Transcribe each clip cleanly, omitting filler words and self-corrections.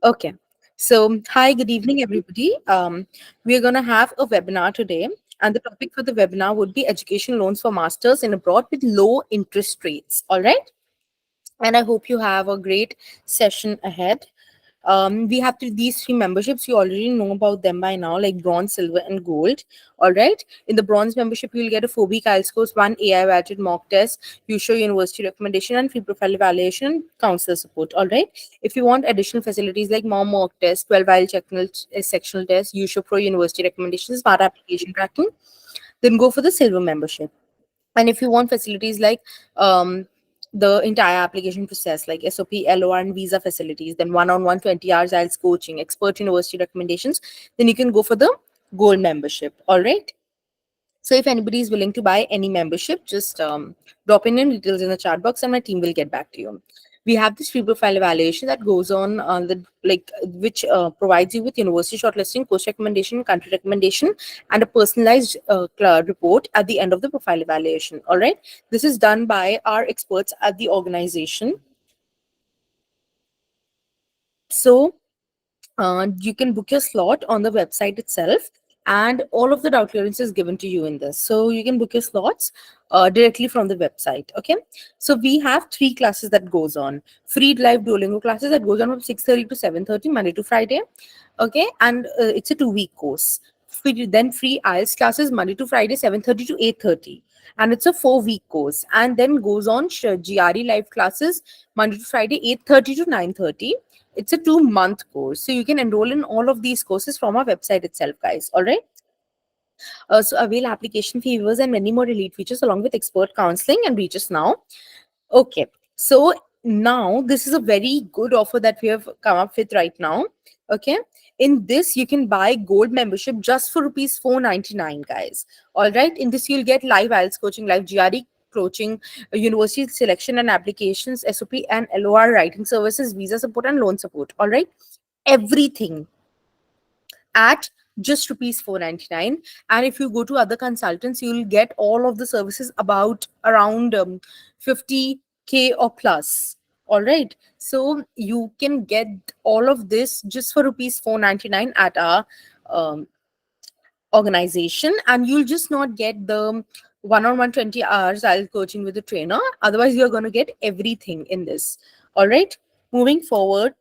Okay. So, hi, good evening, everybody. We're going to have a webinar today, and the topic for the webinar would be education loans for masters in abroad with low interest rates. All right. And I hope you have a great session ahead. We have these three memberships. You already know about them by now, like bronze, silver, and gold. All right. In the bronze membership, you'll get a 4 week IELTS course, one AI valid mock test, you show university recommendation, and free profile evaluation and counselor support. All right. If you want additional facilities like more mock test, 12 sectional test, you show pro university recommendations, smart application tracking, then go for the silver membership. And if you want facilities like the entire application process, like SOP, LOR, and visa facilities, then one-on-one 20 hours IELTS coaching, expert university recommendations, then you can go for the gold membership. All right. So if anybody is willing to buy any membership, just drop in your details in the chat box and my team will get back to you. We have this free profile evaluation that goes on the like which provides you with university shortlisting, course recommendation, country recommendation, and a personalized report at the end of the profile evaluation. All right, this is done by our experts at the organization. So you can book your slot on the website itself, and all of the doubt clearance is given to you in this, so you can book your slots directly from the website. Okay, so we have three classes that goes on: free live Duolingo classes that goes on from 6:30 to 7:30 Monday to Friday. Okay, and it's a 2 week course. Then free IELTS classes Monday to Friday, 7:30 to 8:30, and it's a 4 week course. And then goes on GRE live classes Monday to Friday, 8:30 to 9:30. It's a 2 month course. So you can enroll in all of these courses from our website itself, guys. All right. So avail application fee waivers and many more elite features along with expert counseling and reach us now. Okay. So now this is a very good offer that we have come up with right now. Okay. In this, you can buy gold membership just for rupees 499, guys. All right. In this, you'll get live IELTS coaching, live GRE coaching, university selection and applications, SOP and LOR writing services, visa support, and loan support. All right. Everything at just rupees 499. And if you go to other consultants, you'll get all of the services about around 50K or plus. All right, so you can get all of this just for rupees 499 at our um, organization, and you'll just not get the one-on-one 20 hours I'll coaching with the trainer. Otherwise, you're going to get everything in this. All right, moving forward.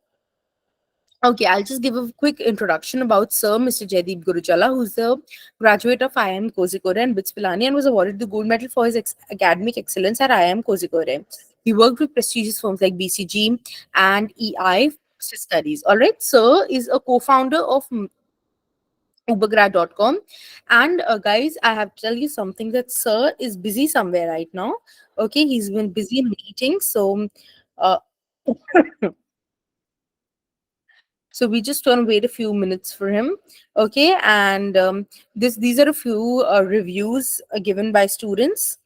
Okay, I'll just give a quick introduction about Sir Mr. Jaideep Guruchala, who's the graduate of IIM Kozhikode and BITS Pilani and was awarded the gold medal for his academic excellence at IIM Kozhikode. He worked with prestigious firms like BCG and EI studies. All right, Sir is a co-founder of Ubergrad.com. And guys, I have to tell you something that Sir is busy somewhere right now. Okay, he's been busy in meetings. Uh, So we just want to wait a few minutes for him. Okay, and these are a few reviews given by students.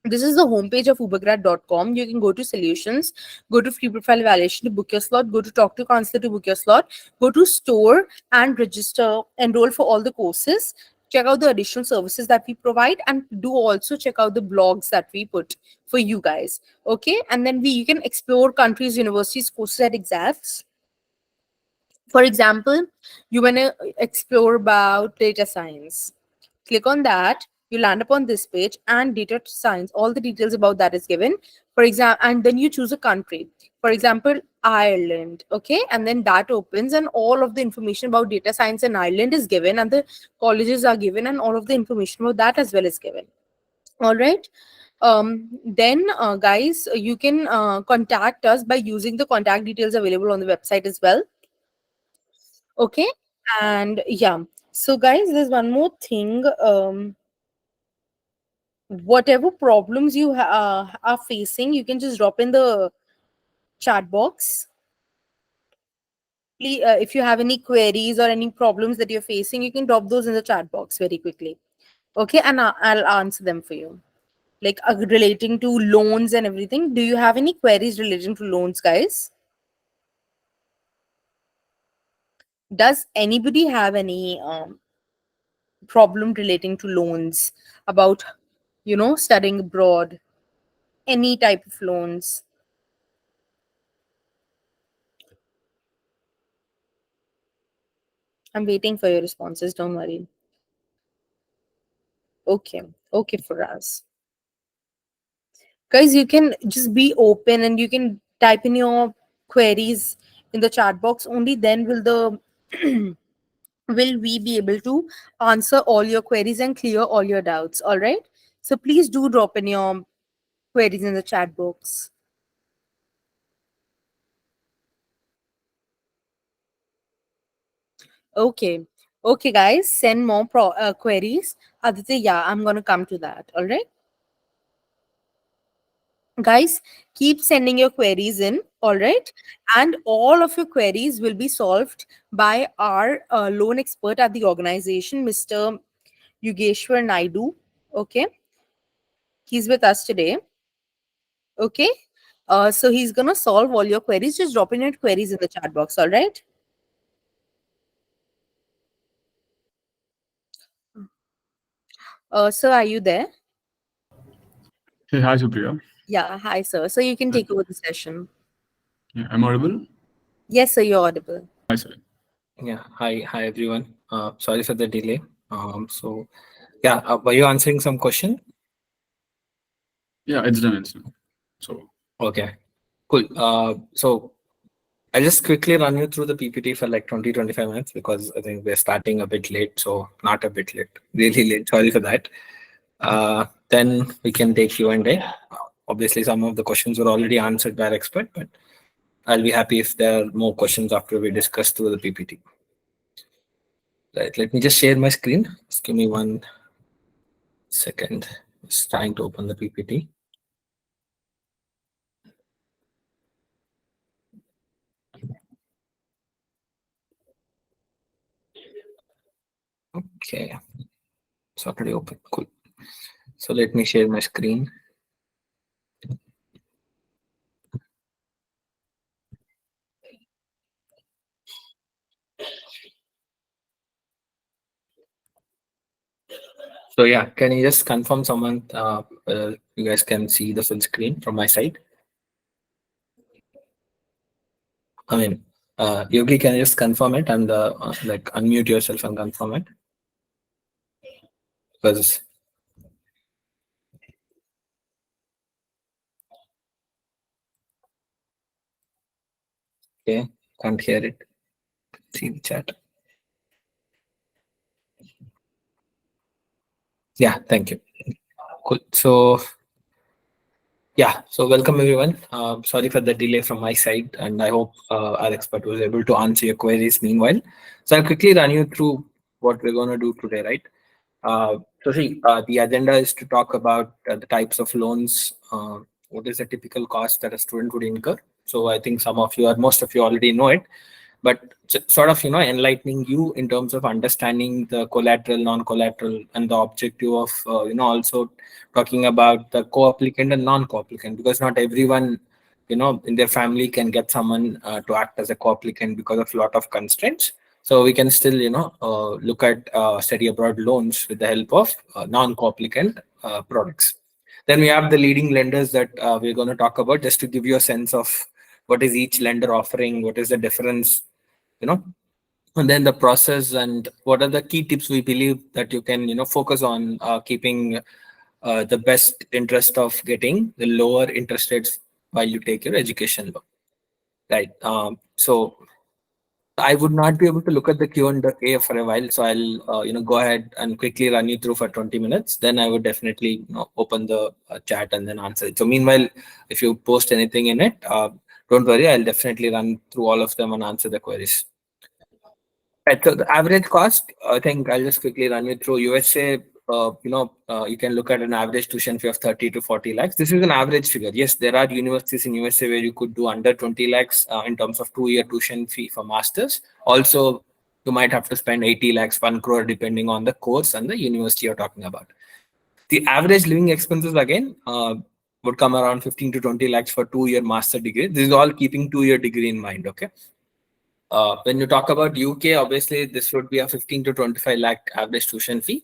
This is the homepage of ubergrad.com. You can go to solutions, go to free profile evaluation to book your slot, go to talk to counselor to book your slot, go to store and register, enroll for all the courses, check out the additional services that we provide, and do also check out the blogs that we put for you guys. Okay, and then you can explore countries, universities, courses, and exams. For example, you want to explore about data science. Click on that. You land upon this page, and data science, all the details about that is given. For example, and then you choose a country. For example, Ireland. Okay, and then that opens, and all of the information about data science in Ireland is given, and the colleges are given, and all of the information about that as well is given. All right. Then, guys, you can contact us by using the contact details available on the website as well. Okay. And yeah, so guys, there's one more thing. Whatever problems you are facing, you can just drop in the chat box. Please, if you have any queries or any problems that you're facing, you can drop those in the chat box very quickly. Okay, and I'll answer them for you. Like relating to loans and everything. Do you have any queries relating to loans, guys? Does anybody have any problem relating to loans, about studying abroad, any type of loans? I'm waiting for your responses. Don't worry. Okay. Okay for us. Guys, you can just be open and you can type in your queries in the chat box. Only then will the will we be able to answer all your queries and clear all your doubts. All right. So please do drop in your queries in the chat box. Okay. Okay, guys, send more queries. Aditya, yeah, I'm going to come to that. All right. Guys, keep sending your queries in. All right. And all of your queries will be solved by our loan expert at the organization, Mr. Yugeshwar Naidu. Okay. He's with us today. Okay. So he's going to solve all your queries. Just drop in your queries in the chat box. All right. Sir, are you there? Hey, hi, Supriya. Yeah. Hi, sir. So you can Hi. take over the session. Yeah, I'm audible? Yes, sir, you're audible. Hi, sir. Yeah, hi everyone. Sorry for the delay. So yeah, were you answering some question? Yeah, it's done. It's done. So, Okay, cool. So I'll just quickly run you through the PPT for like 20-25 minutes because I think we're starting a bit late. So not a bit late, really late. Sorry for that. Then we can take Q&A. Obviously, some of the questions were already answered by our expert, but I'll be happy if there are more questions after we discuss through the PPT. Right, let me just share my screen. Just give me 1 second. Just trying to open the PPT. Okay, it's already open. Cool. So let me share my screen. So yeah, can you just confirm someone you guys can see the full screen from my side? I mean, Yogi, can you just confirm it and like unmute yourself and confirm it? Because okay, can't hear it. See the chat. Yeah, thank you. Cool. So yeah, so welcome everyone. Sorry for the delay from my side, and I hope our expert was able to answer your queries meanwhile. So I'll quickly run you through what we're going to do today, right? So see, the agenda is to talk about the types of loans, what is the typical cost that a student would incur. So I think some of you or most of you already know it, but sort of enlightening you in terms of understanding the collateral, non-collateral, and the objective of also talking about the co-applicant and non-co-applicant, because not everyone in their family can get someone to act as a co-applicant because of a lot of constraints. So we can still look at study abroad loans with the help of non-co-applicant products. Then we have the leading lenders that we're going to talk about, just to give you a sense of what is each lender offering, what is the difference, you know and then the process, and what are the key tips we believe that you can focus on keeping the best interest of getting the lower interest rates while you take your education loan, right? So I would not be able to look at the Q&A for a while, so I'll go ahead and quickly run you through for 20 minutes. Then I would definitely open the chat and then answer it. So meanwhile, if you post anything in it, don't worry, I'll definitely run through all of them and answer the queries. Right, so the average cost, I think I'll just quickly run you through. USA, you can look at an average tuition fee of 30 to 40 lakhs. This is an average figure. Yes, there are universities in USA where you could do under 20 lakhs in terms of 2-year tuition fee for masters. Also, you might have to spend 80 lakhs, 1 crore, depending on the course and the university you're talking about. The average living expenses, again, would come around 15 to 20 lakhs for 2-year master degree. This is all keeping 2-year degree in mind, okay? When you talk about UK, obviously this would be a 15 to 25 lakh average tuition fee.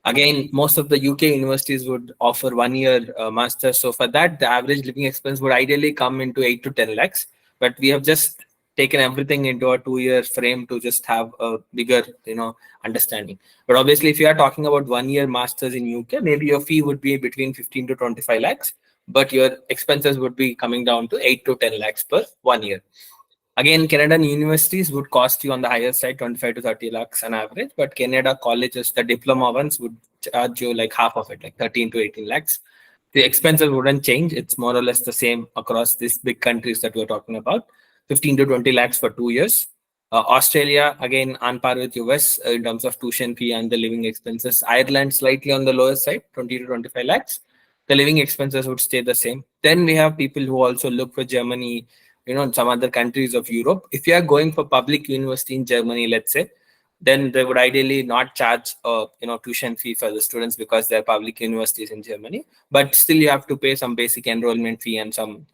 Again, most of the UK universities would offer 1-year master. So for that, the average living expense would ideally come into 8 to 10 lakhs. But we have just taken everything into a 2 year frame to just have a bigger, understanding. But obviously, if you are talking about 1 year masters in UK, maybe your fee would be between 15 to 25 lakhs, but your expenses would be coming down to 8 to 10 lakhs per 1 year. Again, Canadian universities would cost you on the higher side 25 to 30 lakhs on average, but Canada colleges, the diploma ones, would charge you like half of it, like 13 to 18 lakhs. The expenses wouldn't change. It's more or less the same across these big countries that we're talking about. 15 to 20 lakhs for 2 years. Australia, again, on par with US in terms of tuition fee and the living expenses. Ireland, slightly on the lower side, 20 to 25 lakhs. The living expenses would stay the same. Then we have people who also look for Germany, some other countries of Europe. If you are going for public university in Germany, let's say, then they would ideally not charge tuition fee for the students because they're public universities in Germany. But still, you have to pay some basic enrollment fee and some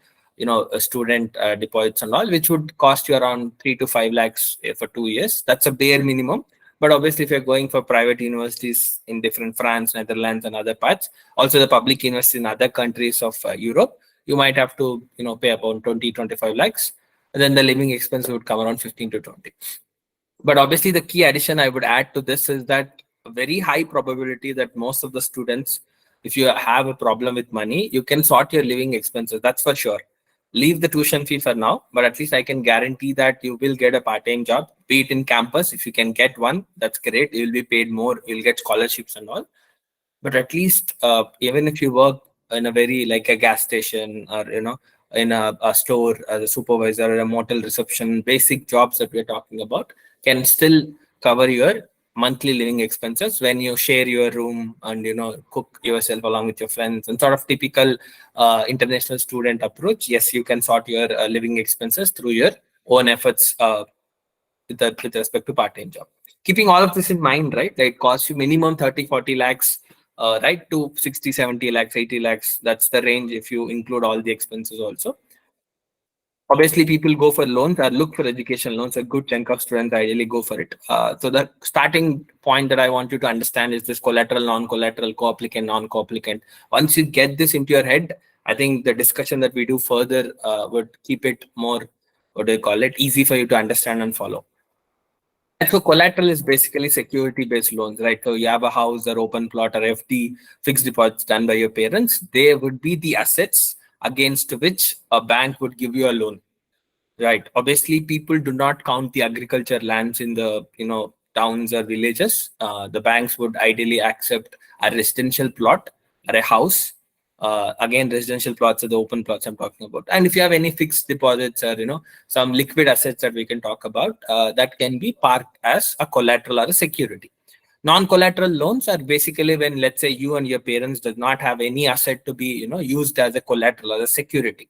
student deposits and all, which would cost you around 3 to 5 lakhs for 2 years. That's a bare minimum. But obviously, if you're going for private universities in different France, Netherlands, and other parts, also the public universities in other countries of Europe, you might have to pay about 20, 25 lakhs. And then the living expense would come around 15 to 20. But obviously, the key addition I would add to this is that a very high probability that most of the students, if you have a problem with money, you can sort your living expenses. That's for sure. Leave the tuition fee for now, but at least I can guarantee that you will get a part-time job, be it in campus. If you can get one, that's great. You'll be paid more. You'll get scholarships and all. But at least even if you work in a very like a gas station or in a store as a supervisor or a motel reception, basic jobs that we're talking about can still cover your monthly living expenses when you share your room and cook yourself along with your friends, and sort of typical international student approach. Yes, you can sort your living expenses through your own efforts with respect to part-time job. Keeping all of this in mind, right, like costs you minimum 30-40 lakhs, right, to 60-70 lakhs, 80 lakhs. That's the range if you include all the expenses also. Obviously, people go for loans or look for education loans. A good chunk of students ideally go for it. So the starting point that I want you to understand is this collateral, non-collateral, co-applicant, non-co-applicant. Once you get this into your head, I think the discussion that we do further would keep it more, easy for you to understand and follow. And so collateral is basically security-based loans, right? So you have a house or open plot or FD, fixed deposits done by your parents. They would be the assets against which a bank would give you a loan, right? Obviously, people do not count the agriculture lands in the towns or villages. The banks would ideally accept a residential plot or a house. Again, residential plots are the open plots I'm talking about. And if you have any fixed deposits or some liquid assets that we can talk about, that can be parked as a collateral or a security. Non-collateral loans are basically when, let's say, you and your parents does not have any asset to be used as a collateral or a security.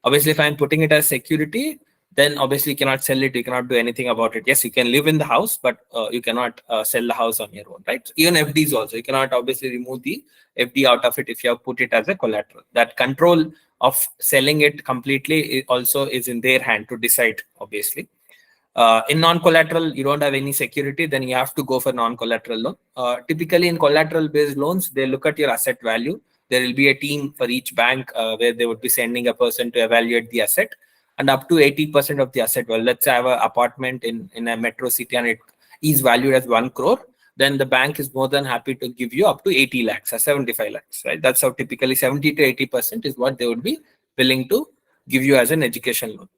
Obviously, if I'm putting it as security, then obviously you cannot sell it. You cannot do anything about it. Yes, you can live in the house, but you cannot sell the house on your own, right? Even FDs also, you cannot obviously remove the FD out of it if you have put it as a collateral. That control of selling it completely also is in their hand to decide, obviously. In non-collateral, you don't have any security, then you have to go for non-collateral loan. Typically, in collateral-based loans, they look at your asset value. There will be a team for each bank where they would be sending a person to evaluate the asset, and up to 80% of the asset. Well, let's say I have an apartment in a metro city and it is valued as 1 crore. Then the bank is more than happy to give you up to 80 lakhs or 75 lakhs, right? That's how typically 70 to 80% is what they would be willing to give you as an education loan.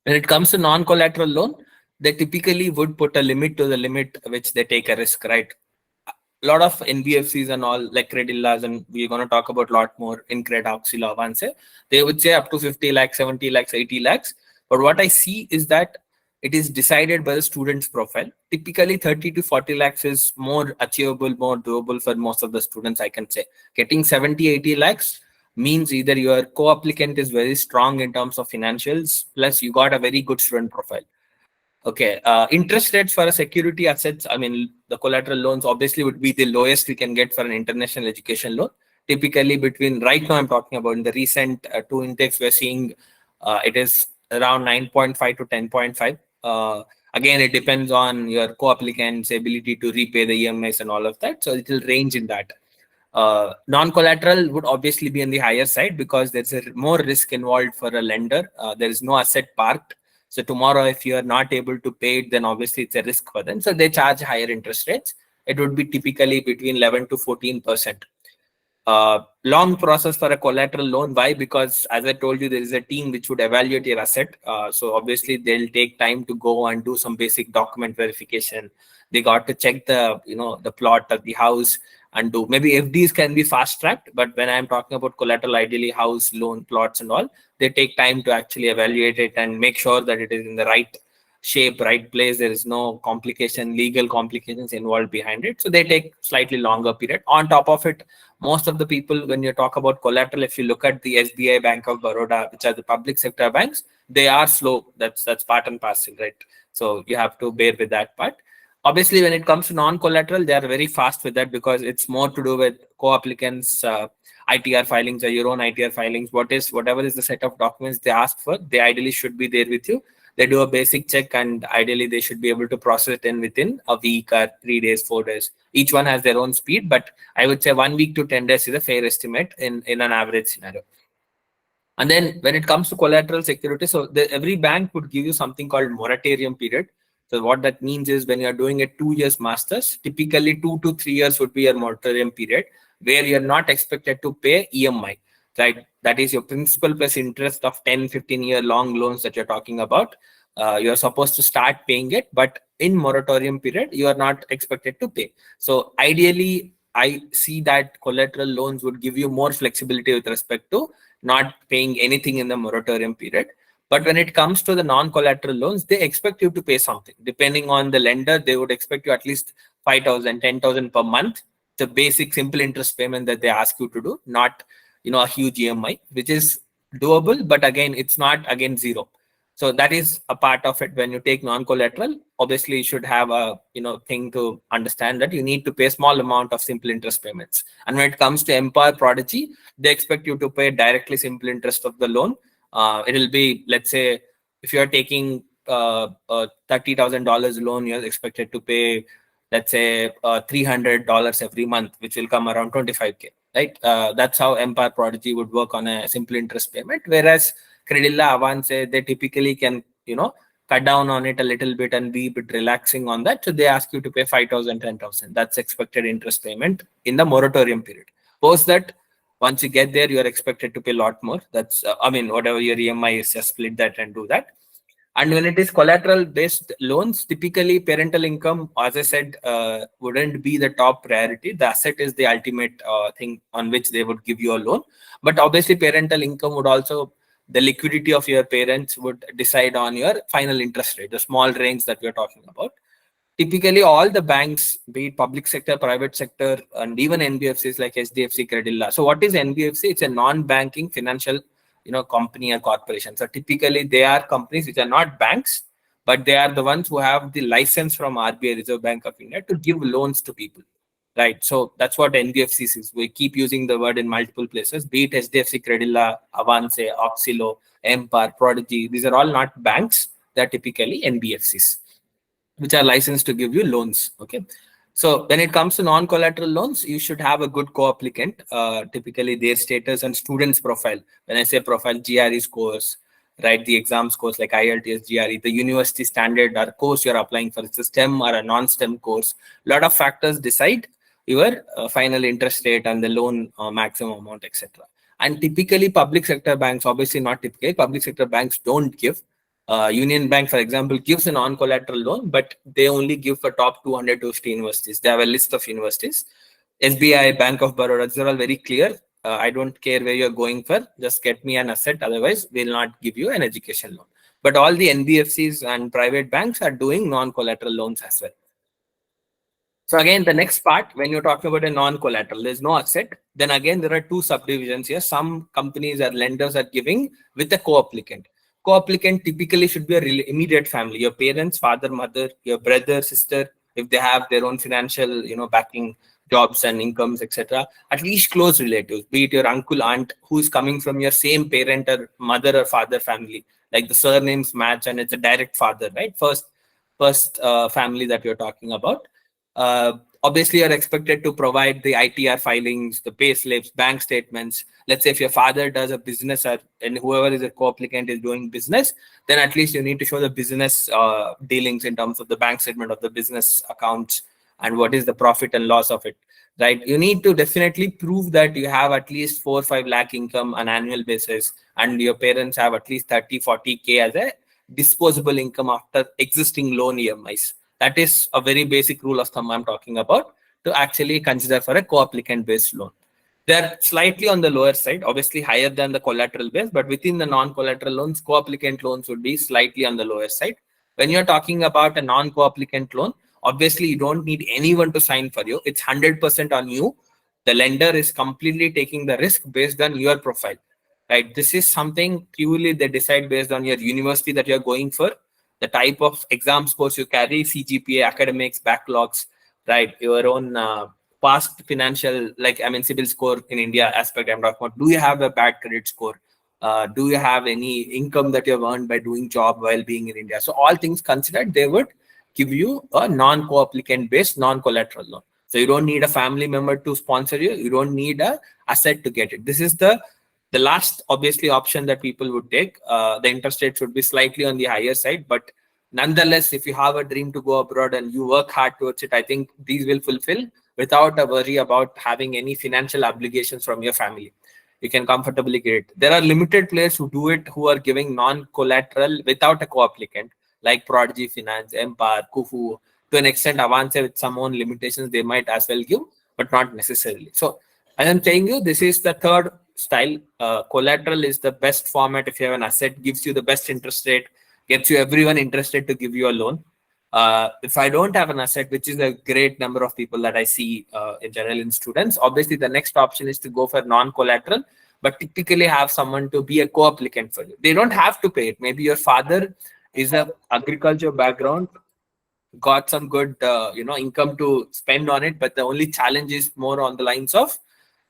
When it comes to non-collateral loan, they typically would put a limit to the limit which they take a risk, right? A lot of NBFCs and all, like Credillas, and we're going to talk about a lot more in Cred, Oxila, Avance, they would say up to 50 lakhs, 70 lakhs, 80 lakhs. But what I see is that it is decided by the student's profile. Typically, 30 to 40 lakhs is more achievable, more doable for most of the students, I can say. Getting 70, 80 lakhs means either your co-applicant is very strong in terms of financials, plus you got a very good student profile. Okay, interest rates for a security assets, I mean, the collateral loans obviously would be the lowest we can get for an international education loan. Typically between, right now I'm talking about in the recent two intakes, we're seeing it is around 9.5 to 10.5. Again, it depends on your co-applicant's ability to repay the EMIs and all of that. So it will range in that. Non-collateral would obviously be on the higher side because there's more risk involved for a lender. There is no asset parked. So tomorrow, if you are not able to pay it, then obviously it's a risk for them. So they charge higher interest rates. It would be typically between 11 to 14%. Long process for a collateral loan. Why? Because as I told you, there is a team which would evaluate your asset. So obviously they'll take time to go and do some basic document verification. They got to check the the plot of the house and do maybe FDs can be fast tracked, but when I'm talking about collateral, ideally house loan plots and all, they take time to actually evaluate it and make sure that it is in the right shape, right place. There is no complication, legal complications involved behind it. So they take slightly longer period. On top of it, most of the people, when you talk about collateral, if you look at the SBI, Bank of Baroda, which are the public sector banks, they are slow. That's part and parcel, right? So you have to bear with that part. Obviously, when it comes to non-collateral, they are very fast with that because it's more to do with co-applicants, ITR filings or your own ITR filings. Whatever is the set of documents they ask for, they ideally should be there with you. They do a basic check and ideally they should be able to process it within a week or 3 days, 4 days. Each one has their own speed, but I would say 1 week to 10 days is a fair estimate in an average scenario. And then when it comes to collateral security, so every bank would give you something called moratorium period. So what that means is when you're doing a 2 years masters, typically 2 to 3 years would be your moratorium period where you're not expected to pay EMI, right? That is your principal plus interest of 10, 15-year long loans that you're talking about. You're supposed to start paying it, but in moratorium period, you are not expected to pay. So ideally, I see that collateral loans would give you more flexibility with respect to not paying anything in the moratorium period. But when it comes to the non-collateral loans, they expect you to pay something. Depending on the lender, they would expect you at least 5,000, 10,000 per month. The basic simple interest payment that they ask you to do, not a huge EMI, which is doable. But again, it's not again zero. So that is a part of it. When you take non-collateral, obviously you should have a thing to understand that you need to pay a small amount of simple interest payments. And when it comes to Empower Prodigy, they expect you to pay directly simple interest of the loan. It will be, let's say, if you're taking a $30,000 loan, you're expected to pay, let's say, $300 every month, which will come around 25K, right? That's how Empower Prodigy would work on a simple interest payment. Whereas Credilla, Avance, they typically can, cut down on it a little bit and be a bit relaxing on that. So they ask you to pay 5,000, 10,000. That's expected interest payment in the moratorium period. Post that, once you get there, you are expected to pay a lot more. That's, whatever your EMI is, just split that and do that. And when it is collateral based loans, typically parental income, as I said, wouldn't be the top priority. The asset is the ultimate thing on which they would give you a loan. But obviously parental income would also, the liquidity of your parents would decide on your final interest rate, the small range that we're talking about. Typically, all the banks, be it public sector, private sector, and even NBFCs like SDFC, Credilla. So what is NBFC? It's a non-banking financial company or corporation. So typically they are companies which are not banks, but they are the ones who have the license from RBI, Reserve Bank of India, to give loans to people, right? So that's what NBFCs is. We keep using the word in multiple places, be it SDFC, Credilla, Avance, Oxilo, Empower, Prodigy. These are all not banks. They're typically NBFCs, which are licensed to give you loans. Okay. So when it comes to non-collateral loans, you should have a good co-applicant, typically their status and student's profile. When I say profile, GRE scores, right? The exam scores like IELTS, GRE, the university standard or course you're applying for, it's a STEM or a non-STEM course. A lot of factors decide your final interest rate and the loan maximum amount, etc. And typically public sector banks, obviously not typically, public sector banks don't give. Union Bank, for example, gives a non-collateral loan, but they only give for top 250 universities. They have a list of universities. SBI, Bank of Baroda, these are all very clear. I don't care where you're going for, just get me an asset, otherwise we'll not give you an education loan. But all the NBFCs and private banks are doing non-collateral loans as well. So again, the next part, when you're talking about a non-collateral, there's no asset. Then again, there are two subdivisions here. Some companies or lenders are giving with a co-applicant. Co-applicant typically should be a really immediate family, your parents, father, mother, your brother, sister, if they have their own financial, backing, jobs and incomes, etc. At least close relatives, be it your uncle, aunt, who is coming from your same parent or mother or father family, like the surnames match and it's a direct father, right? First family that you're talking about. Obviously, you're expected to provide the ITR filings, the pay slips, bank statements. Let's say if your father does a business and whoever is a co-applicant is doing business, then at least you need to show the business dealings in terms of the bank statement of the business accounts and what is the profit and loss of it, right? You need to definitely prove that you have at least 4 or 5 lakh income on annual basis and your parents have at least 30-40K as a disposable income after existing loan EMIs. That is a very basic rule of thumb I'm talking about to actually consider for a co-applicant based loan. They're slightly on the lower side, obviously higher than the collateral base, but within the non-collateral loans, co-applicant loans would be slightly on the lower side. When you're talking about a non-co-applicant loan, obviously you don't need anyone to sign for you. It's 100% on you. The lender is completely taking the risk based on your profile, right? This is something purely they decide based on your university that you're going for, the type of exam scores you carry, CGPA, academics, backlogs, right? Your own past financial, like CIBIL score in India aspect I'm talking about. Do you have a bad credit score? Do you have any income that you've earned by doing job while being in India? So all things considered, they would give you a non-co-applicant based non-collateral loan. So you don't need a family member to sponsor you. You don't need a asset to get it. This is the last obviously option that people would take. The interest rates would be slightly on the higher side, but nonetheless, if you have a dream to go abroad and you work hard towards it, I think these will fulfill without a worry about having any financial obligations from your family. You can comfortably get it. There are limited players who do it, who are giving non-collateral without a co-applicant, like Prodigy Finance, Empire, Kufu. To an extent, Avance with some own limitations they might as well give, but not necessarily. So as I'm saying you, this is the third style. Collateral is the best format. If you have an asset, gives you the best interest rate, gets you everyone interested to give you a loan. If I don't have an asset, which is a great number of people that I see in general in students, obviously the next option is to go for non-collateral, but typically have someone to be a co-applicant for you. They don't have to pay it. Maybe your father is a agriculture background, got some good income to spend on it, but the only challenge is more on the lines of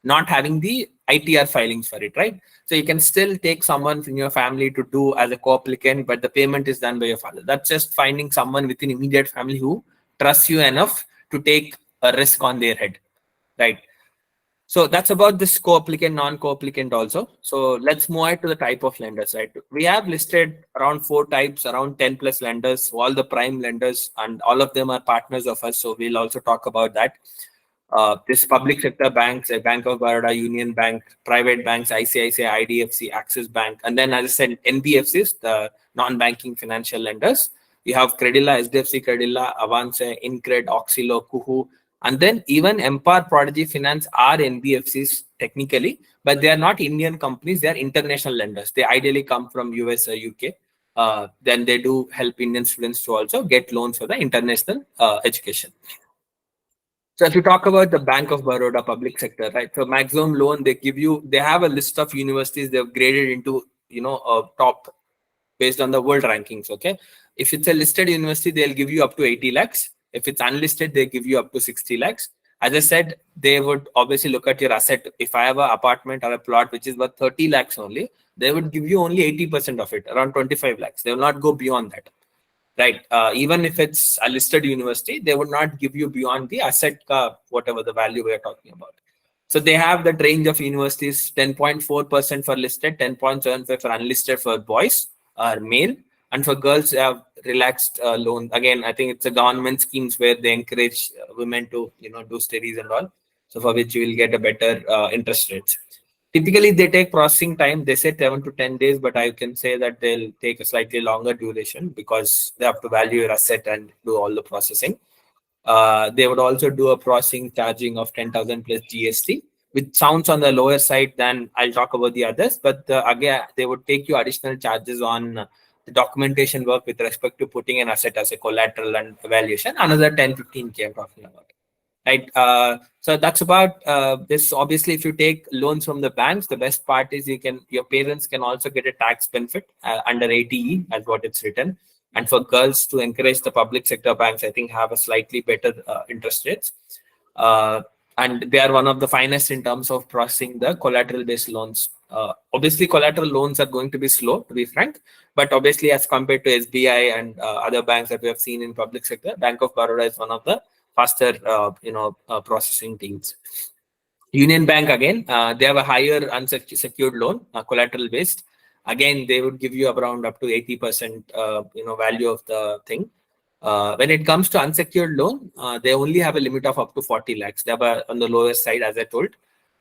not having the ITR filings for it, right? So you can still take someone from your family to do as a co-applicant, but the payment is done by your father. That's just finding someone within immediate family who trusts you enough to take a risk on their head, right? So that's about this co-applicant, non-co-applicant also. So let's move on to the type of lenders, right? We have listed around 4 types, around 10 plus lenders, all the prime lenders, and all of them are partners of us. So we'll also talk about that. This public sector banks, Bank of Baroda, Union Bank, private banks, ICICI, IDFC, Axis Bank, and then as I said, NBFCs, the non-banking financial lenders. You have Credila, SDFC Credila, Avance, Incred, Oxilo, Kuhu, and then even Empire, Prodigy Finance are NBFCs technically, but they are not Indian companies. They are international lenders. They ideally come from US or UK. Then they do help Indian students to also get loans for the international education. So if you talk about the Bank of Baroda public sector, right? So maximum loan they give you, they have a list of universities they've graded into, top based on the world rankings. Okay. If it's a listed university, they'll give you up to 80 lakhs. If it's unlisted, they give you up to 60 lakhs. As I said, they would obviously look at your asset. If I have an apartment or a plot which is worth 30 lakhs only, they would give you only 80% of it, around 25 lakhs. They will not go beyond that. Right. Even if it's a listed university, they would not give you beyond the asset, whatever the value we are talking about. So they have that range of universities, 10.4% for listed, 10.75 for unlisted for boys or male. And for girls, they have relaxed loan. Again, I think it's a government schemes where they encourage women to, do studies and all. So for which you will get a better interest rates. Typically, they take processing time. They say 7 to 10 days, but I can say that they'll take a slightly longer duration because they have to value your asset and do all the processing. They would also do a processing charging of 10,000 plus GST, which sounds on the lower side than I'll talk about the others. But again, they would take you additional charges on the documentation work with respect to putting an asset as a collateral and evaluation. Another 10-15K I'm talking about. Right. So that's about this. Obviously, if you take loans from the banks, the best part is your parents can also get a tax benefit under 80E as what it's written. And for girls, to encourage the public sector banks, I think have a slightly better interest rates. And they are one of the finest in terms of processing the collateral-based loans. Obviously, collateral loans are going to be slow, to be frank. But obviously, as compared to SBI and other banks that we have seen in public sector, Bank of Baroda is one of the faster processing teams. Union Bank again, they have a higher unsecured loan, collateral based. Again, they would give you around up to 80% value of the thing. When it comes to unsecured loan, they only have a limit of up to 40 lakhs. They are on the lowest side, as I told.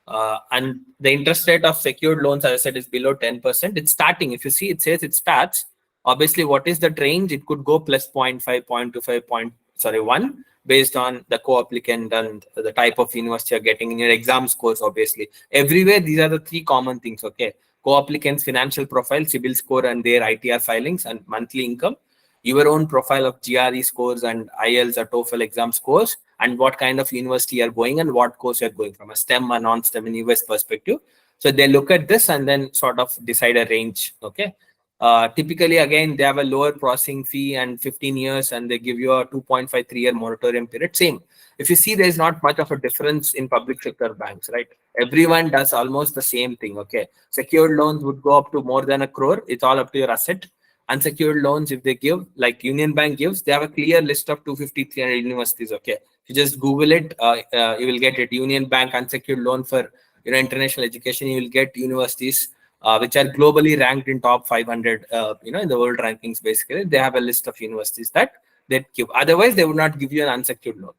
And the interest rate of secured loans, as I said, is below 10%. It's starting. If you see, it says it starts. Obviously, what is the range? It could go plus 0.5, 0.25, 1, based on the co-applicant and the type of university you're getting in your exam scores, obviously. Everywhere, these are the three common things, okay? Co-applicant's financial profile, CIBIL score, and their ITR filings and monthly income. Your own profile of GRE scores and IELTS or TOEFL exam scores, and what kind of university you're going and what course you're going from, a STEM or non-STEM in US perspective. So they look at this and then sort of decide a range, okay? Typically, again, they have a lower processing fee and 15 years, and they give you a 2.5, 3-year moratorium period. Same. If you see, there's not much of a difference in public sector banks, right? Everyone does almost the same thing, okay? Secured loans would go up to more than 1 crore. It's all up to your asset. Unsecured loans, if they give, like Union Bank gives, they have a clear list of 250, 300 universities, okay? If you just Google it, you will get it. Union Bank unsecured loan for international education, you will get universities which are globally ranked in top 500, in the world rankings. Basically, they have a list of universities that they give. Otherwise, they would not give you an unsecured loan.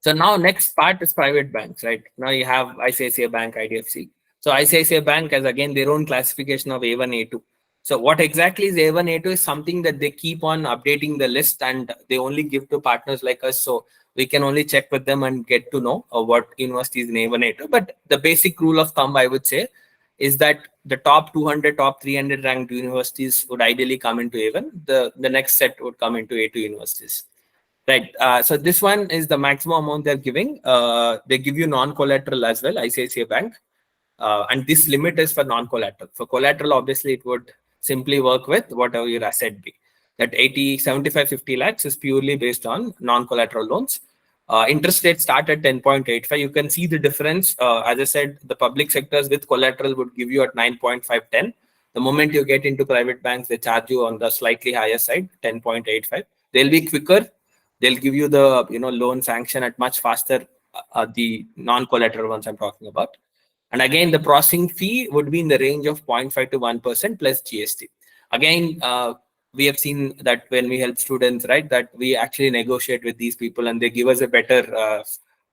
So now next part is private banks, right? Now you have ICICI Bank, IDFC. So ICICI Bank has again their own classification of A1, A2. So what exactly is A1, A2 is something that they keep on updating the list, and they only give to partners like us. So we can only check with them and get to know what university is in A1, A2. But the basic rule of thumb, I would say, is that the top 200, top 300 ranked universities would ideally come into A1. The next set would come into A2 universities. Right. So this one is the maximum amount they're giving. They give you non-collateral as well, ICICI Bank. And this limit is for non-collateral. For collateral, obviously, it would simply work with whatever your asset be. That 80, 75, 50 lakhs is purely based on non-collateral loans. Interest rates start at 10.85. You can see the difference. As I said, the public sectors with collateral would give you at 9.510. The moment you get into private banks, they charge you on the slightly higher side, 10.85. They'll be quicker. They'll give you the loan sanction at much faster. The non-collateral ones I'm talking about. And again, the processing fee would be in the range of 0.5 to 1% plus GST. Again, we have seen that when we help students, right, that we actually negotiate with these people and they give us a better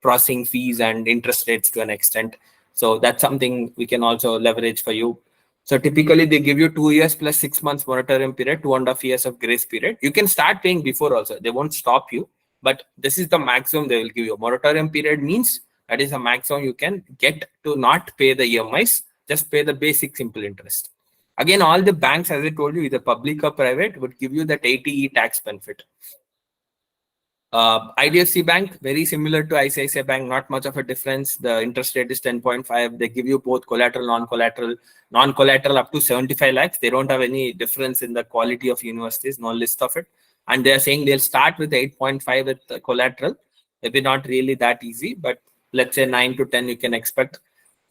processing fees and interest rates to an extent. So that's something we can also leverage for you. So typically they give you 2 years plus 6 months moratorium period, 2.5 years of grace period. You can start paying before also. They won't stop you, but this is the maximum they will give you. Moratorium period means that is a maximum you can get to not pay the EMIs, just pay the basic simple interest. Again, all the banks, as I told you, either public or private, would give you that 80E tax benefit. IDFC Bank, very similar to ICICI Bank, not much of a difference. The interest rate is 10.5. They give you both collateral, non-collateral. Non-collateral up to 75 lakhs. They don't have any difference in the quality of universities, no list of it. And they're saying they'll start with 8.5 with the collateral. Maybe not really that easy, but let's say 9 to 10 you can expect.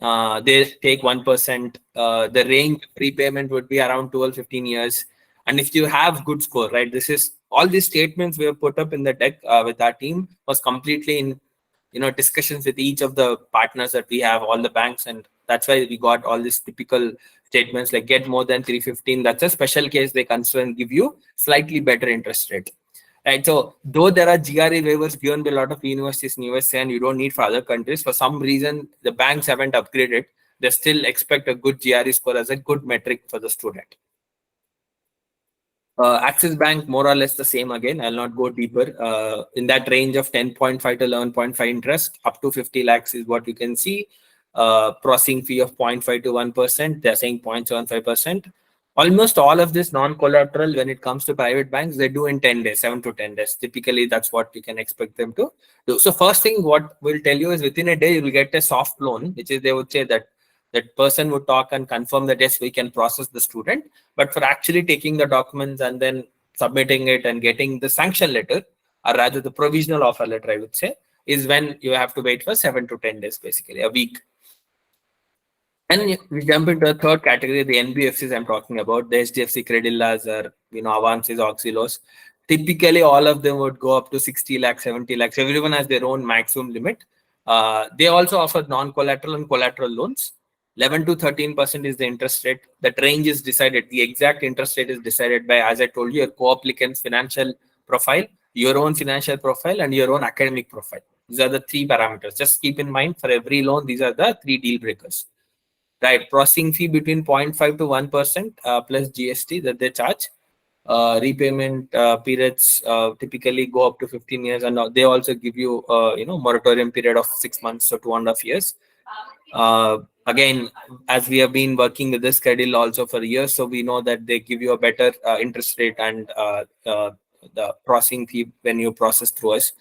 They take 1%. The range prepayment would be around 12, 15 years. And if you have good score, right, this is all these statements we have put up in the deck with our team was completely in, discussions with each of the partners that we have, all the banks. And that's why we got all these typical statements like get more than 315. That's a special case they consider and give you slightly better interest rate. Right. So though there are GRE waivers given by a lot of universities in USA and you don't need for other countries, for some reason the banks haven't upgraded. They still expect a good GRE score as a good metric for the student. Axis Bank, more or less the same again. I'll not go deeper. In that range of 10.5 to 11.5 interest, up to 50 lakhs is what you can see. Processing fee of 0.5 to 1%. They're saying 0.75%. Almost all of this non-collateral, when it comes to private banks, they do in 10 days, 7 to 10 days. Typically, that's what you can expect them to do. So first thing, what we'll tell you is within a day, you will get a soft loan, which is they would say that that person would talk and confirm that, yes, we can process the student. But for actually taking the documents and then submitting it and getting the sanction letter, or rather the provisional offer letter, I would say, is when you have to wait for 7 to 10 days, basically, a week. And we jump into the third category, the NBFCs I'm talking about, the HDFC Credillas or, Avances, Auxilos. Typically, all of them would go up to 60 lakhs, 70 lakhs. Everyone has their own maximum limit. They also offer non-collateral and collateral loans. 11 to 13% is the interest rate. That range is decided. The exact interest rate is decided by, as I told you, your co-applicant's financial profile, your own financial profile, and your own academic profile. These are the three parameters. Just keep in mind, for every loan, these are the three deal breakers. Right, processing fee between 0.5 to 1% plus GST that they charge. Repayment periods typically go up to 15 years, and they also give you moratorium period of 6 months or 2.5 years. Again, as we have been working with this schedule also for years, so we know that they give you a better interest rate and the processing fee when you process through us.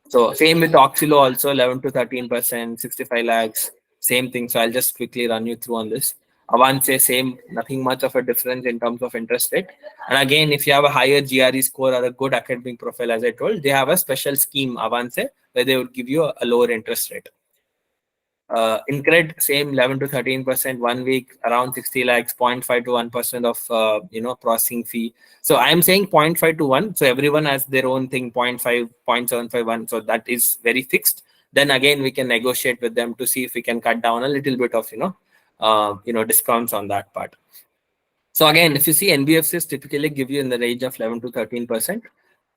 So same with Oxilo also, 11 to 13%, 65 lakhs, same thing. So I'll just quickly run you through on this. Avance, same, nothing much of a difference in terms of interest rate. And again, if you have a higher GRE score or a good academic profile, as I told, they have a special scheme, Avance, where they would give you a lower interest rate. Incred, same 11 to 13%, 1 week, around 60 lakhs, 0.5 to 1% of processing fee. So I'm saying 0.5 to 1. So everyone has their own thing, 0.5, 0.751. So that is very fixed. Then again, we can negotiate with them to see if we can cut down a little bit of discounts on that part. So again, if you see, NBFCs typically give you in the range of 11 to 13%.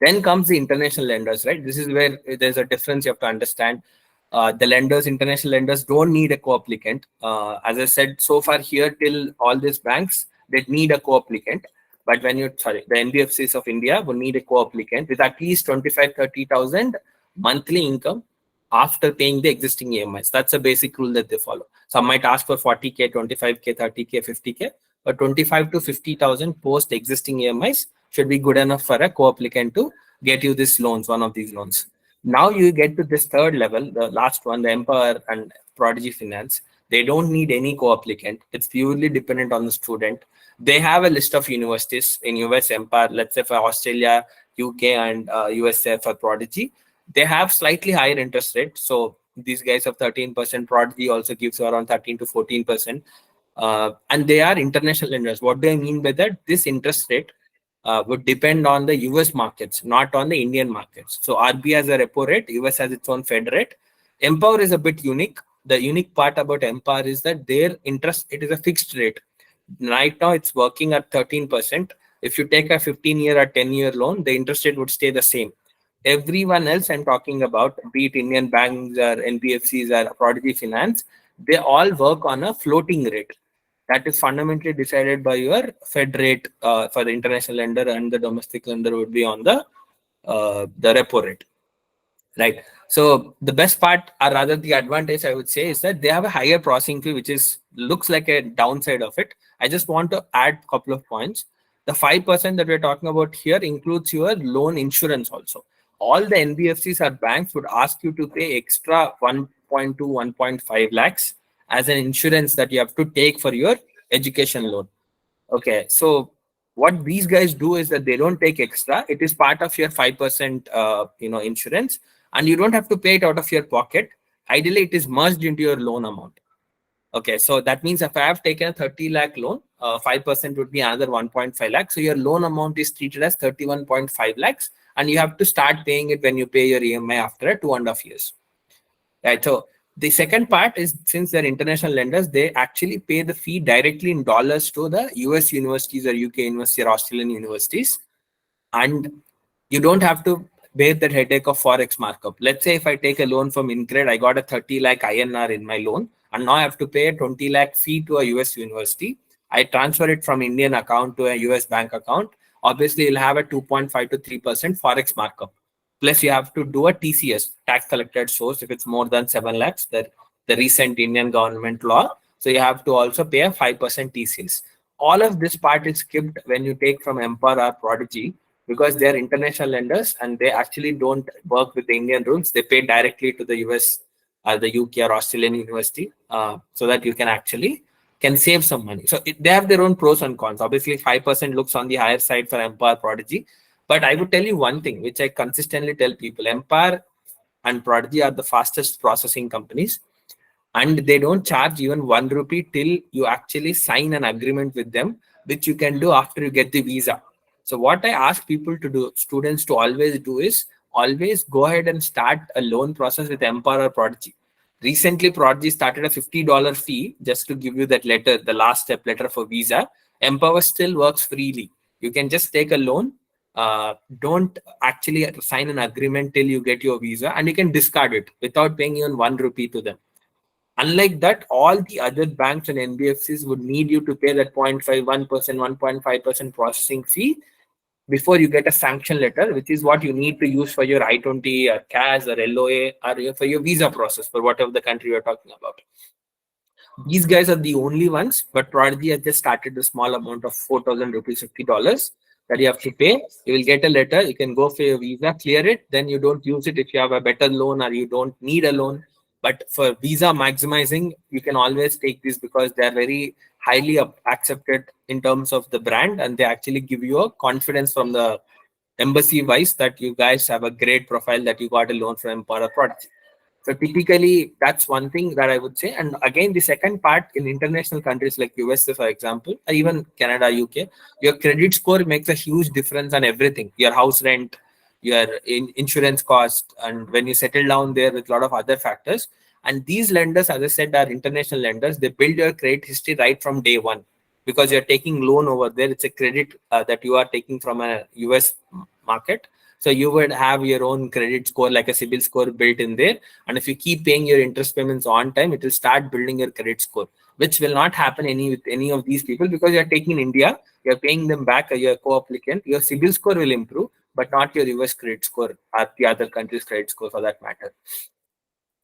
Then comes the international lenders, right? This is where there's a difference you have to understand. The lenders, international lenders, don't need a co-applicant. As I said, so far here till all these banks, they need a co-applicant. But the NBFCs of India will need a co-applicant with at least 25,000-30,000 monthly income after paying the existing EMIs. That's a basic rule that they follow. Some might ask for 40K, 25K, 30K, 50K, but 25 to 50,000 post existing EMIs should be good enough for a co-applicant to get you this loans, one of these loans. Now you get to this third level, the last one, the Empower and Prodigy Finance. They don't need any co-applicant. It's purely dependent on the student. They have a list of universities in US, Empower, let's say for Australia, UK, and USA for Prodigy. They have slightly higher interest rate. So these guys have 13%. Prodigy also gives around 13 to 14%. And they are international lenders. What do I mean by that? This interest rate would depend on the US markets, not on the Indian markets. So RBI has a repo rate, US has its own Fed rate. Empower is a bit unique. The unique part about Empower is that their interest, it is a fixed rate. Right now, it's working at 13%. If you take a 15-year or 10-year loan, the interest rate would stay the same. Everyone else I'm talking about, be it Indian banks or NBFCs or Prodigy Finance, they all work on a floating rate. That is fundamentally decided by your Fed rate for the international lender, and the domestic lender would be on the repo rate, right? So the best part, or rather the advantage, I would say, is that they have a higher processing fee, which looks like a downside of it. I just want to add a couple of points. The 5% that we're talking about here includes your loan insurance also. All the NBFCs or banks would ask you to pay extra 1.2, 1.5 lakhs as an insurance that you have to take for your education loan. Okay, so what these guys do is that they don't take extra. It is part of your 5% insurance, and you don't have to pay it out of your pocket. Ideally, it is merged into your loan amount. Okay, so that means if I have taken a 30 lakh loan, 5% would be another 1.5 lakhs. So your loan amount is treated as 31.5 lakhs, and you have to start paying it when you pay your EMI after 2.5 years. Right, so the second part is, since they're international lenders, they actually pay the fee directly in dollars to the US universities or UK universities or Australian universities. And you don't have to bear that headache of Forex markup. Let's say if I take a loan from Incred, I got a 30 lakh INR in my loan, and now I have to pay a 20 lakh fee to a US university. I transfer it from Indian account to a US bank account. Obviously, you'll have a 2.5 to 3% Forex markup. Plus, you have to do a TCS, tax collected source, if it's more than 7 lakhs, the recent Indian government law. So you have to also pay a 5% TCS. All of this part is skipped when you take from Empower or Prodigy, because they're international lenders and they actually don't work with the Indian rules. They pay directly to the US or the UK or Australian university, so that you can save some money. So they have their own pros and cons. Obviously, 5% looks on the higher side for Empower, Prodigy. But I would tell you one thing, which I consistently tell people: Empower and Prodigy are the fastest processing companies, and they don't charge even 1 rupee till you actually sign an agreement with them, which you can do after you get the visa. So what I ask people to do, students to always do, is always go ahead and start a loan process with Empower or Prodigy. Recently, Prodigy started a $50 fee just to give you that letter, the last step letter for visa. Empower still works freely. You can just take a loan. Don't actually sign an agreement till you get your visa, and you can discard it without paying even 1 rupee to them. Unlike that, all the other banks and NBFCs would need you to pay that 0.51%, 1.5% processing fee before you get a sanction letter, which is what you need to use for your I-20 or CAS or LOA or for your visa process for whatever the country you're talking about. These guys are the only ones, but Prodigy has just started a small amount of 4,000 rupees, $50 that you have to pay. You will get a letter. You can go for your visa, clear it. Then you don't use it if you have a better loan or you don't need a loan. But for visa maximizing, you can always take this because they're very highly accepted in terms of the brand, and they actually give you a confidence from the embassy wise that you guys have a great profile, that you got a loan from Empower Prodigy. So typically, that's one thing that I would say. And again, the second part, in international countries like USA, for example, or even Canada, UK, your credit score makes a huge difference on everything. Your house rent, your insurance cost, and when you settle down there with a lot of other factors. And these lenders, as I said, are international lenders. They build your credit history right from day one because you're taking loan over there. It's a credit that you are taking from a US market. So you would have your own credit score, like a CIBIL score built in there. And if you keep paying your interest payments on time, it will start building your credit score, which will not happen with any of these people because you're taking in India, you're paying them back, you're a co-applicant, your CIBIL score will improve, but not your US credit score or the other country's credit score for that matter.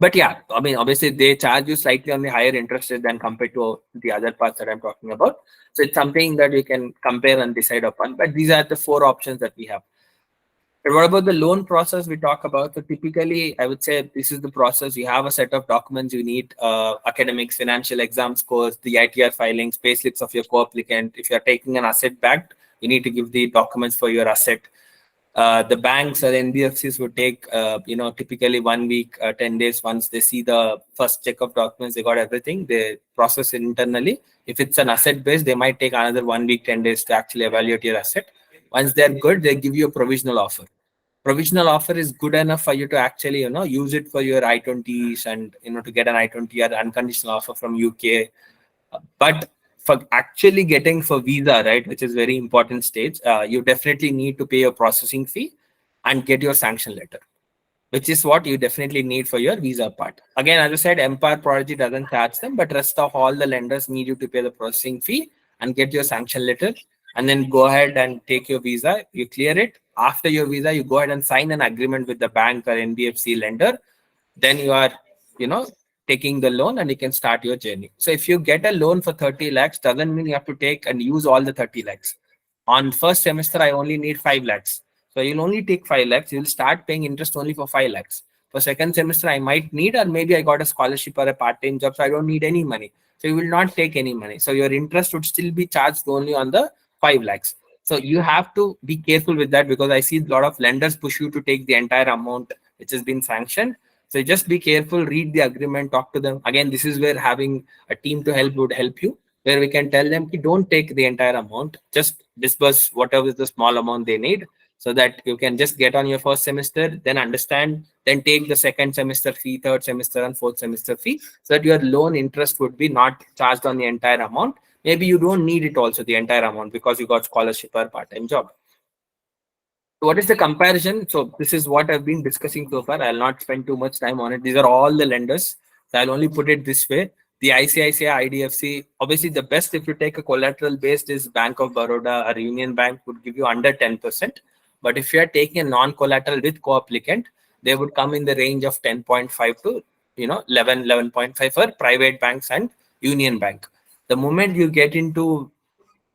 But yeah, I mean, obviously they charge you slightly on the higher interest rate than compared to the other parts that I'm talking about. So it's something that we can compare and decide upon. But these are the 4 options that we have. And what about the loan process we talk about? So typically, I would say this is the process. You have a set of documents you need, academics, financial exam scores, the ITR filings, pay slips of your co-applicant. If you're taking an asset backed, you need to give the documents for your asset. The banks or NBFCs would take, typically 1 week, 10 days. Once they see the first check of documents, they got everything, they process it internally. If it's an asset based, they might take another 1 week, 10 days to actually evaluate your asset. Once they're good, they give you a provisional offer. Provisional offer is good enough for you to actually, use it for your I-20s and, to get an I-20 or unconditional offer from UK. But for actually getting for visa, right, which is very important stage, you definitely need to pay your processing fee and get your sanction letter, which is what you definitely need for your visa part. Again, as I said, Empire Prodigy doesn't charge them, but rest of all the lenders need you to pay the processing fee and get your sanction letter, and then go ahead and take your visa. You clear it. After your visa, you go ahead and sign an agreement with the bank or NBFC lender. Then you are, taking the loan and you can start your journey. So if you get a loan for 30 lakhs, doesn't mean you have to take and use all the 30 lakhs. On first semester, I only need 5 lakhs. So you'll only take 5 lakhs. You'll start paying interest only for 5 lakhs. For second semester, I might need, or maybe I got a scholarship or a part-time job, so I don't need any money. So you will not take any money. So your interest would still be charged only on the 5 lakhs. So you have to be careful with that because I see a lot of lenders push you to take the entire amount which has been sanctioned. So just be careful, read the agreement, talk to them. Again, this is where having a team to help would help you, where we can tell them, don't take the entire amount, just disburse whatever is the small amount they need, so that you can just get on your first semester, then understand, then take the second semester fee, third semester and fourth semester fee, so that your loan interest would be not charged on the entire amount. Maybe you don't need it also, the entire amount, because you got scholarship or part-time job. What is the comparison? So this is what I've been discussing so far. I'll not spend too much time on it. These are all the lenders. So I'll only put it this way. The ICICI, IDFC, obviously the best if you take a collateral based is Bank of Baroda or Union Bank would give you under 10%. But if you are taking a non-collateral with co-applicant, they would come in the range of 10.5 to 11.5 for private banks and Union Bank. The moment you get into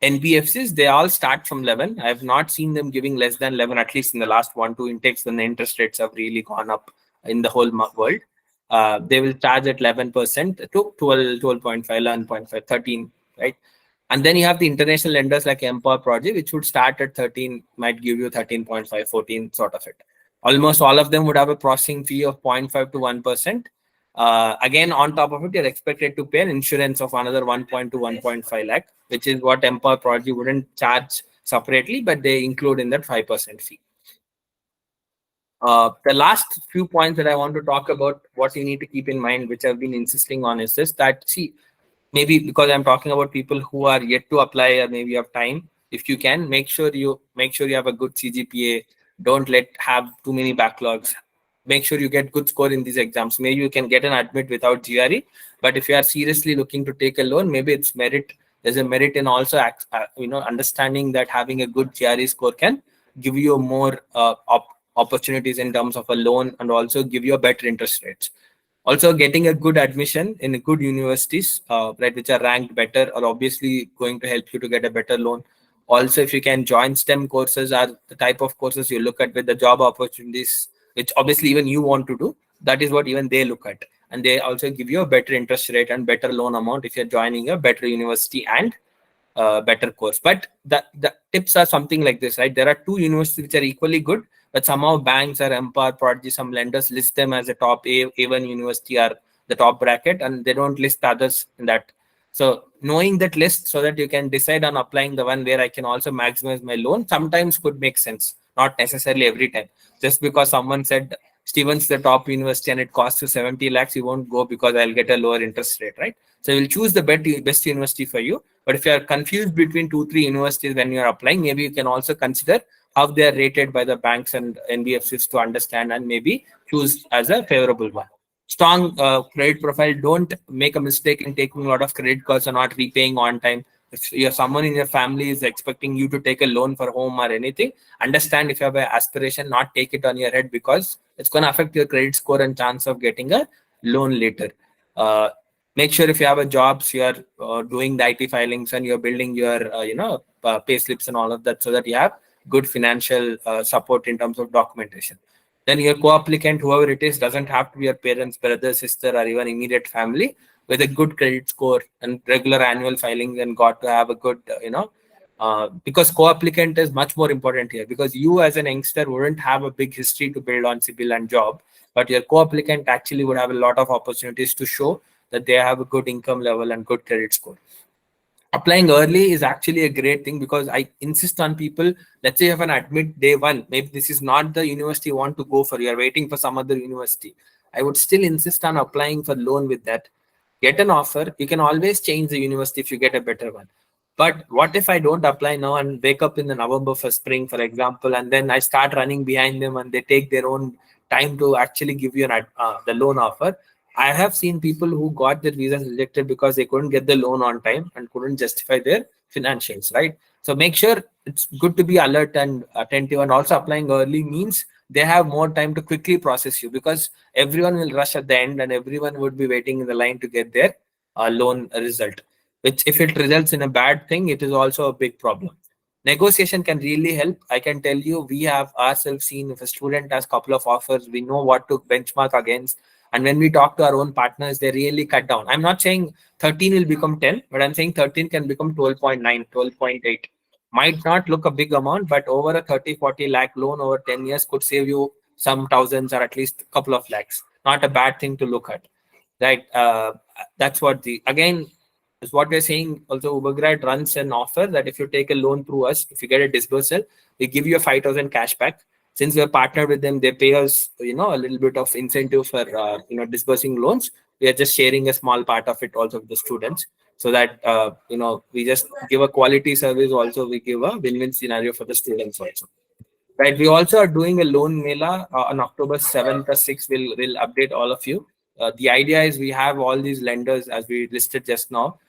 NBFCs, they all start from 11. I have not seen them giving less than 11, at least in the last 1-2 intakes when the interest rates have really gone up in the whole world. They will charge at 11% to 12, 12.5, 11.5, 13, right? And then you have the international lenders like Empower Project, which would start at 13, might give you 13.5, 14 sort of it. Almost all of them would have a processing fee of 0.5 to 1%. Again, on top of it, you're expected to pay an insurance of another 1.2 to 1.5 lakh, which is what Empower Project wouldn't charge separately, but they include in that 5% fee. The last few points that I want to talk about, what you need to keep in mind, which I've been insisting on, is this: that, see, maybe because I'm talking about people who are yet to apply or maybe have time, if you can make sure you have a good CGPA. Don't have too many backlogs. Make sure you get good score in these exams. Maybe you can get an admit without GRE, but if you are seriously looking to take a loan, maybe it's merit. There's a merit in also understanding that having a good GRE score can give you more opportunities in terms of a loan, and also give you a better interest rates. Also, getting a good admission in good universities, right, which are ranked better, are obviously going to help you to get a better loan. Also, if you can join STEM courses, are the type of courses you look at with the job opportunities, which obviously even you want to do. That is what even they look at, and they also give you a better interest rate and better loan amount if you're joining a better university and better course. But the tips are something like this, right? There are two universities which are equally good, but somehow banks or Empower, Prodigy, some lenders list them as a top A1 university or the top bracket, and they don't list others in that. So knowing that list so that you can decide on applying the one where I can also maximize my loan sometimes could make sense, not necessarily every time. Just because someone said Stevens the top university and it costs you 70 lakhs, you won't go because I'll get a lower interest rate, right? So you'll choose the best university for you. But if you are confused between 2-3 universities when you are applying, maybe you can also consider how they are rated by the banks and NBFCs to understand, and maybe choose as a favorable one. Strong credit profile. Don't make a mistake in taking a lot of credit cards or not repaying on time. If you're someone in your family is expecting you to take a loan for home or anything, understand if you have an aspiration, not take it on your head, because it's going to affect your credit score and chance of getting a loan later. Make sure if you have a jobs, you are doing the IT filings and you're building your pay slips and all of that, so that you have good financial support in terms of documentation. Then your co-applicant, whoever it is, doesn't have to be your parents, brother, sister, or even immediate family, with a good credit score and regular annual filings, and got to have a good because co-applicant is much more important here, because you as an youngster wouldn't have a big history to build on CIBIL and job, but your co-applicant actually would have a lot of opportunities to show that they have a good income level and good credit score. Applying early is actually a great thing, because I insist on people, let's say you have an admit day one, maybe this is not the university you want to go for, you're waiting for some other university. I would still insist on applying for loan with that. Get an offer. You can always change the university if you get a better one. But what if I don't apply now and wake up in the November for spring, for example, and then I start running behind them and they take their own time to actually give you the loan offer? I have seen people who got their visas rejected because they couldn't get the loan on time and couldn't justify their financials, right? So make sure it's good to be alert and attentive, and also applying early means they have more time to quickly process you, because everyone will rush at the end and everyone would be waiting in the line to get their loan result, which if it results in a bad thing, it is also a big problem. Negotiation can really help. I can tell you, we have ourselves seen, if a student has a couple of offers, we know what to benchmark against. And when we talk to our own partners, they really cut down. I'm not saying 13 will become 10, but I'm saying 13 can become 12.9, 12.8. Might not look a big amount, but over a 30-40 lakh loan over 10 years could save you some thousands or at least a couple of lakhs. Not a bad thing to look at, right? That's what again, is what we're saying. Also, Ubergrad runs an offer that if you take a loan through us, if you get a disbursal, we give you a 5,000 cash back. Since we're partnered with them, they pay us, a little bit of incentive for, disbursing loans. We are just sharing a small part of it also with the students, so that, we just give a quality service. Also, we give a win-win scenario for the students also. Right. We also are doing a loan mela on October 7th or 6th. We'll update all of you. The idea is we have all these lenders, as we listed just now.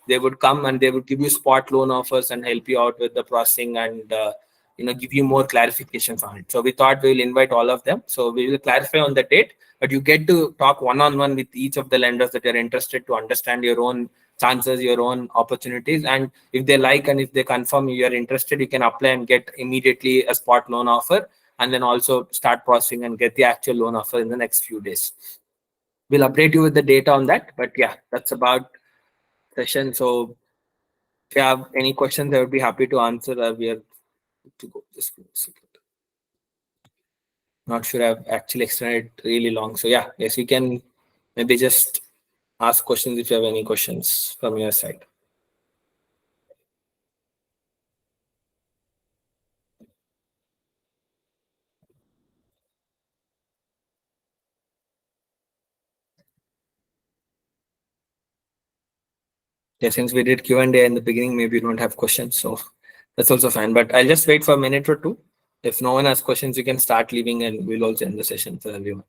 They would come and they would give you spot loan offers and help you out with the processing, and give you more clarifications on it. So we thought we'll invite all of them. So we will clarify on the date, but you get to talk one-on-one with each of the lenders that you're interested, to understand your own chances, your own opportunities, and if they like and if they confirm you are interested, you can apply and get immediately a spot loan offer, and then also start processing and get the actual loan offer in the next few days. We'll update you with the data on that. But yeah, that's about session. So if you have any questions, I would be happy to answer. We are to go. Just give me a second. Not sure I've actually extended it really long. So yeah, yes, you can maybe just ask questions if you have any questions from your side. Yeah, since we did Q&A in the beginning, maybe you don't have questions, so that's also fine. But I'll just wait for a minute or two. If no one has questions, you can start leaving, and we'll also end the session for everyone.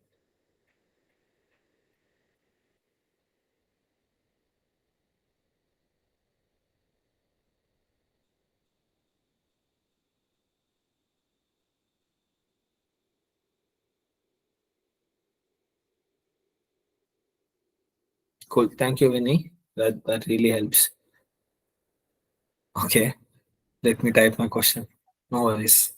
Cool. Thank you, Vinny. That really helps. Okay, let me type my question. No worries.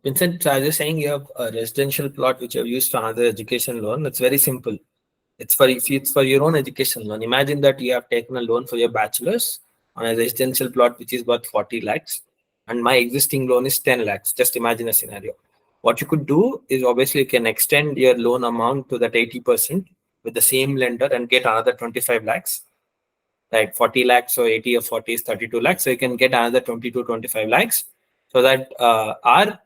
Vincent, so as you're saying, you have a residential plot which you have used for another education loan. It's very simple. It's for your own education loan. Imagine that you have taken a loan for your bachelor's on a residential plot which is worth 40 lakhs, and my existing loan is 10 lakhs. Just imagine a scenario. What you could do is obviously you can extend your loan amount to that 80% with the same lender and get another 25 lakhs, like 40 lakhs. So 80 or 40 is 32 lakhs. So you can get another 20 to 25 lakhs. So that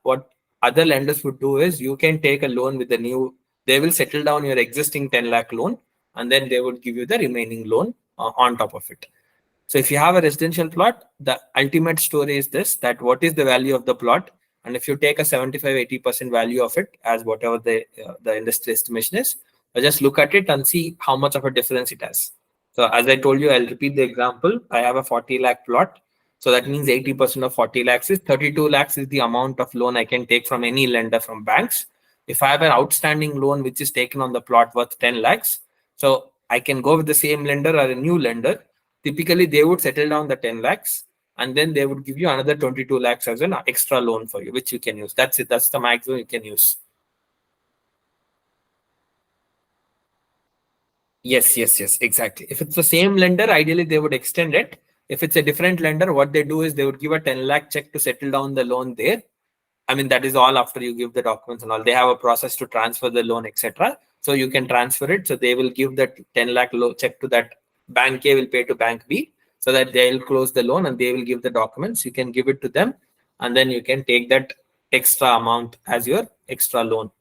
what other lenders would do is you can take a loan with the new, they will settle down your existing 10 lakh loan, and then they would give you the remaining loan on top of it. So if you have a residential plot, the ultimate story is this, that what is the value of the plot? And if you take a 75-80% value of it as whatever the industry estimation is, just look at it and see how much of a difference it has. So as I told you, I'll repeat the example. I have a 40 lakh plot. So that means 80% of 40 lakhs is 32 lakhs is the amount of loan I can take from any lender from banks. If I have an outstanding loan which is taken on the plot worth 10 lakhs, so I can go with the same lender or a new lender. Typically, they would settle down the 10 lakhs, and then they would give you another 22 lakhs as an extra loan for you, which you can use. That's it. That's the maximum you can use. Yes, exactly. If it's the same lender, ideally they would extend it. If it's a different lender, what they do is they would give a 10 lakh check to settle down the loan there. I mean, that is all after you give the documents and all. They have a process to transfer the loan, etc. So you can transfer it. So they will give that 10 lakh check to that bank A will pay to bank B, so that they'll close the loan and they will give the documents. You can give it to them, and then you can take that extra amount as your extra loan.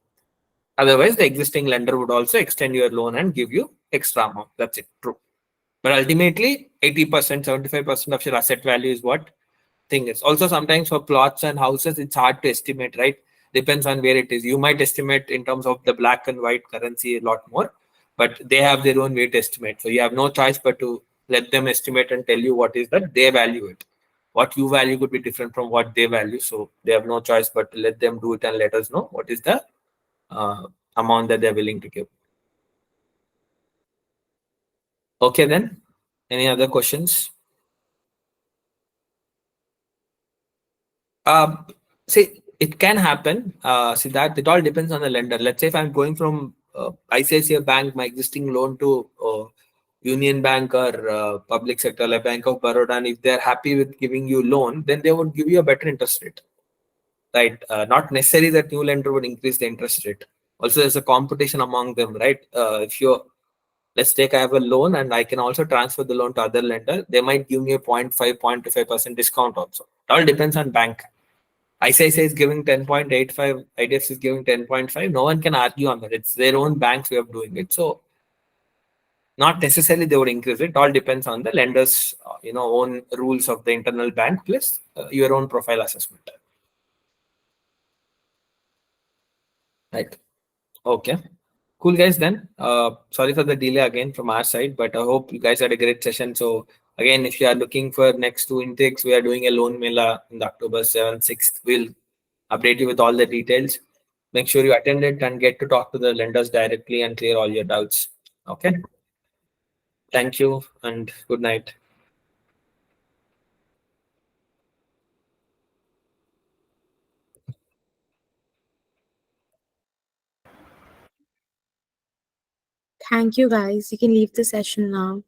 Otherwise, the existing lender would also extend your loan and give you extra amount. That's it. True. But ultimately, 80%, 75% of your asset value is what thing is. Also, sometimes for plots and houses, it's hard to estimate, right? Depends on where it is. You might estimate in terms of the black and white currency a lot more, but they have their own way to estimate. So you have no choice but to let them estimate and tell you what is that they value it. What you value could be different from what they value. So they have no choice but to let them do it and let us know what is the uh, amount that they're willing to give. Okay, then. Any other questions? Um, See, it can happen. See that it all depends on the lender. Let's say if I'm going from ICICI Bank, my existing loan to Union Bank or public sector like Bank of Baroda, and if they're happy with giving you loan, then they would give you a better interest rate, right? Not necessarily that new lender would increase the interest rate. Also, there's a competition among them, right? If you let's take I have a loan and I can also transfer the loan to other lender, they might give me a 0.5, 0.25% discount also. It all depends on bank. ICICI is giving 10.85, IDFC is giving 10.5. No one can argue on that. It's their own bank's way of doing it. So not necessarily they would increase it. It all depends on the lender's own rules of the internal bank plus your own profile assessment. Right. Okay. Cool, guys. Then, sorry for the delay again from our side, but I hope you guys had a great session. So, again, if you are looking for next two intakes, we are doing a loan mela in the October 7th, 6th. We'll update you with all the details. Make sure you attend it and get to talk to the lenders directly and clear all your doubts. Okay. Thank you and good night. Thank you, guys. You can leave the session now.